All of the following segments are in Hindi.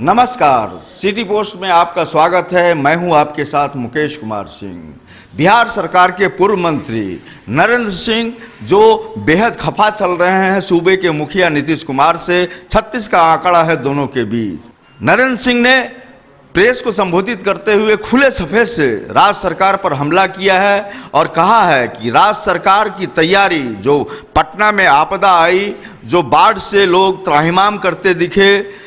नमस्कार, सिटी पोस्ट में आपका स्वागत है। मैं हूं आपके साथ मुकेश कुमार सिंह। बिहार सरकार के पूर्व मंत्री नरेंद्र सिंह जो बेहद खफा चल रहे हैं सूबे के मुखिया नीतीश कुमार से। 36 का आंकड़ा है दोनों के बीच। नरेंद्र सिंह ने प्रेस को संबोधित करते हुए खुले सफेद से राज्य सरकार पर हमला किया है और कहा है कि राज्य सरकार की तैयारी, जो पटना में आपदा आई, जो बाढ़ से लोग त्राहिमाम करते दिखे,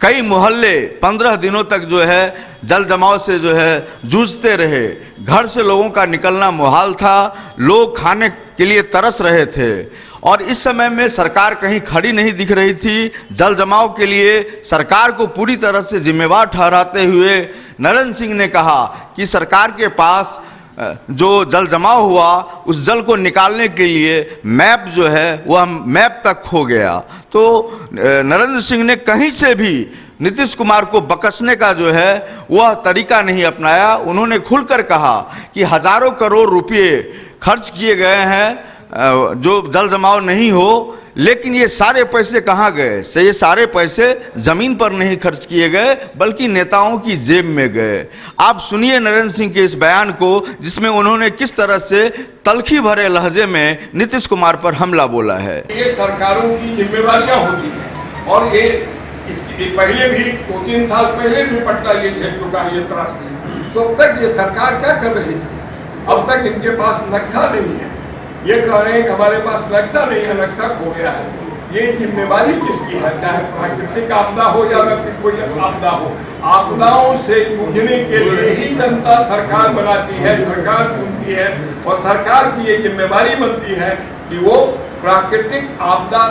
कई मोहल्ले 15 दिनों तक जो है जल जमाव से जो है जूझते रहे, घर से लोगों का निकलना मुहाल था, लोग खाने के लिए तरस रहे थे और इस समय में सरकार कहीं खड़ी नहीं दिख रही थी। जल जमाव के लिए सरकार को पूरी तरह से जिम्मेवार ठहराते हुए नरेंद्र सिंह ने कहा कि सरकार के पास जो जल जमाव हुआ उस जल को निकालने के लिए मैप जो है वह मैप तक खो गया। तो नरेंद्र सिंह ने कहीं से भी नीतीश कुमार को बकसने का जो है वह तरीका नहीं अपनाया। उन्होंने खुलकर कहा कि हजारों करोड़ रुपए खर्च किए गए हैं जो जल जमाव नहीं हो, लेकिन ये सारे पैसे कहाँ गए? ये सारे पैसे जमीन पर नहीं खर्च किए गए बल्कि नेताओं की जेब में गए। आप सुनिए नरेंद्र सिंह के इस बयान को, जिसमें उन्होंने किस तरह से तल्खी भरे लहजे में नीतीश कुमार पर हमला बोला है। ये सरकारों की जिम्मेवारियां होती हैं और ये इसके पहले भी 2-3 साल पहले भी पट्टा ये झेल चुका है ये त्रासदी। तो अब तक ये सरकार क्या कर रही थी? अब तक इनके पास नक्शा नहीं है। ये कह रहे हैं कि हमारे पास नक्शा नहीं है, नक्शा खो गया है। ये जिम्मेवारी किसकी है? चाहे प्राकृतिक आपदा हो या फिर कोई आपदा हो, आपदाओं से जूझने के लिए ही जनता सरकार बनाती है, सरकार चुनती है और सरकार की ये जिम्मेवारी बनती है कि वो प्राकृतिक आपदा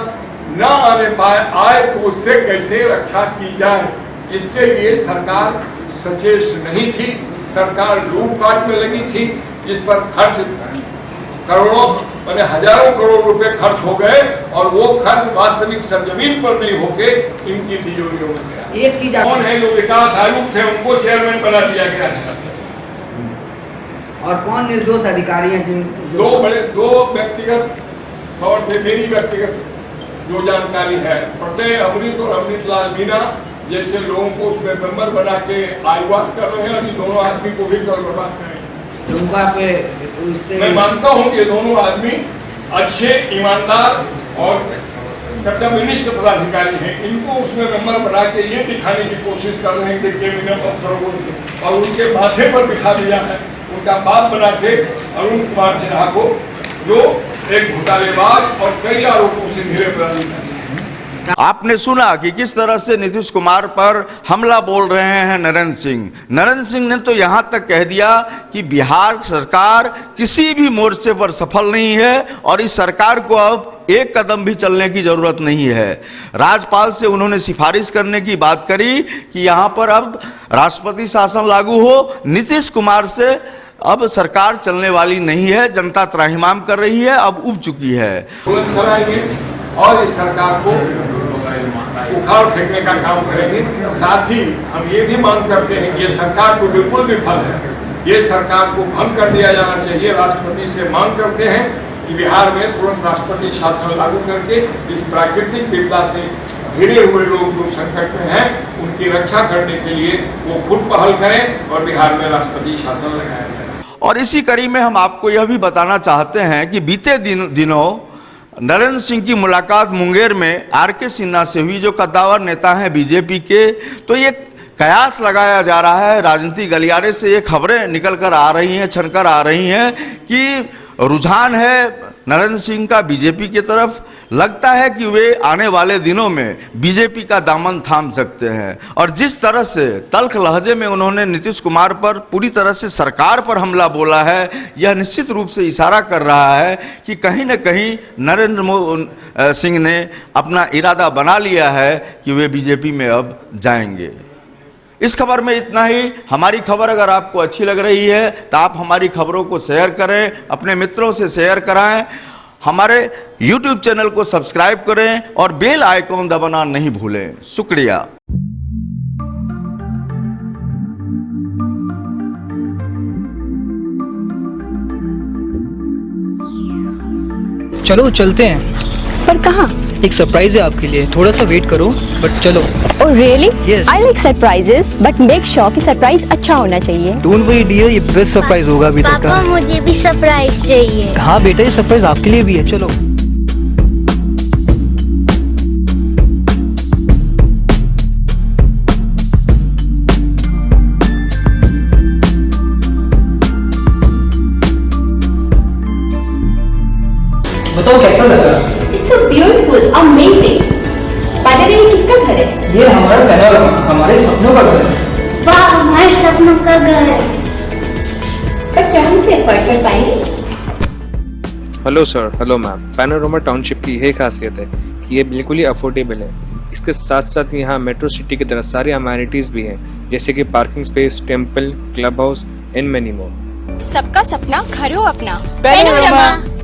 न आने पाए, आए तो उससे कैसे रक्षा की जाए। इसके लिए सरकार सचेत नहीं थी, सरकार लूटपाट में लगी थी। इस पर खर्च करोड़ों मैंने हजारों करोड़ रुपए खर्च हो गए और वो खर्च वास्तविक सरजमीन पर नहीं होके इनकी तिजोरियों में गया। एक चीज कौन है जो विकास आयुक्त थे उनको चेयरमैन बना दिया गया है और कौन निर्दोष अधिकारी हैं जिन दो व्यक्तिगत तौर पे मेरी व्यक्तिगत जो जानकारी है, फतेह अमृत और अमृतलाल मीणा जैसे लोगों को उसमें मेंबर बना के आईवास कर रहे हैं और दोनों आदमी को भी कर बर्बाद करें। उनका उससे मैं मानता हूं कि दोनों आदमी अच्छे, ईमानदार और कर्तव्यनिष्ठ पदाधिकारी हैं। इनको उसमें मेंबर बना के ये दिखाने की कोशिश कर रहे हैं कि कैबिनेट अफसरों को और उनके माथे पर बिठा दिया है उनका बाप बना के अरुण कुमार सिन्हा को, जो एक घोटालेबाज और कई आरोपों से घिरे अपराधी हैं। आपने सुना कि किस तरह से नीतीश कुमार पर हमला बोल रहे हैं नरेंद्र सिंह। नरेंद्र सिंह ने तो यहां तक कह दिया कि बिहार सरकार किसी भी मोर्चे पर सफल नहीं है और इस सरकार को अब एक कदम भी चलने की जरूरत नहीं है। राज्यपाल से उन्होंने सिफारिश करने की बात करी कि यहां पर अब राष्ट्रपति शासन लागू हो। नीतीश कुमार से अब सरकार चलने वाली नहीं है, जनता त्राहिमाम कर रही है, अब उब चुकी है और इस सरकार को उखाड़ फेंकने का काम करेंगे। साथ ही हम ये भी मांग करते हैं कि ये सरकार को बिल्कुल विफल है, ये सरकार को भंग कर दिया जाना चाहिए। राष्ट्रपति से मांग करते हैं कि बिहार में तुरंत राष्ट्रपति शासन लागू करके इस प्राकृतिक विपदा से घिरे हुए लोग जो संकट में हैं उनकी रक्षा करने के लिए वो खुद पहल करें और बिहार में राष्ट्रपति शासन लगाया जाए। और इसी कड़ी में हम आपको यह भी बताना चाहते हैं कि बीते दिनों नरेंद्र सिंह की मुलाकात मुंगेर में आर.के. सिन्हा से हुई, जो कद्दावर नेता हैं बीजेपी के। तो ये कयास लगाया जा रहा है, राजनीतिक गलियारे से ये खबरें निकल कर आ रही हैं, छनकर आ रही हैं कि रुझान है नरेंद्र सिंह का बीजेपी की तरफ। लगता है कि वे आने वाले दिनों में बीजेपी का दामन थाम सकते हैं। और जिस तरह से तल्ख लहजे में उन्होंने नीतीश कुमार पर पूरी तरह से सरकार पर हमला बोला है, यह निश्चित रूप से इशारा कर रहा है कि कहीं न कहीं नरेंद्र सिंह ने अपना इरादा बना लिया है कि वे बीजेपी में अब जाएंगे। इस खबर में इतना ही। हमारी खबर अगर आपको अच्छी लग रही है तो आप हमारी खबरों को शेयर करें, अपने मित्रों से शेयर कराएं, हमारे YouTube चैनल को सब्सक्राइब करें और बेल आइकॉन दबाना नहीं भूलें। शुक्रिया। चलो चलते हैं। पर कहाँ? एक सरप्राइज है आपके लिए, थोड़ा सा वेट करो बट चलो। Oh really? Yes. I like surprises, but make sure कि सरप्राइज अच्छा होना चाहिए। डोंट वरी डियर, ये बेस्ट सरप्राइज होगा अभी तक पापा का। मुझे भी सरप्राइज चाहिए। हाँ बेटा, ये सरप्राइज आपके लिए भी है, चलो। बताओ कैसा लगा? It's so beautiful, amazing. By the way, ये किसका घर है? ये हमारा पैनोरमा, हमारे सपनों का घर है। वाह, हमारे सपनों का घर। पर क्या हम इसे अफोर्ड कर पाएंगे? Hello sir, hello ma'am. Panorama township की यही खासियत है कि ये बिल्कुल ही अफोर्डेबल है। इसके साथ साथ यहाँ मेट्रो सिटी की तरह सारी अमेनिटीज भी हैं, जैसे कि parking space, temple, club house and many more. सबका सपना घर हो अपना। पैनोरमा।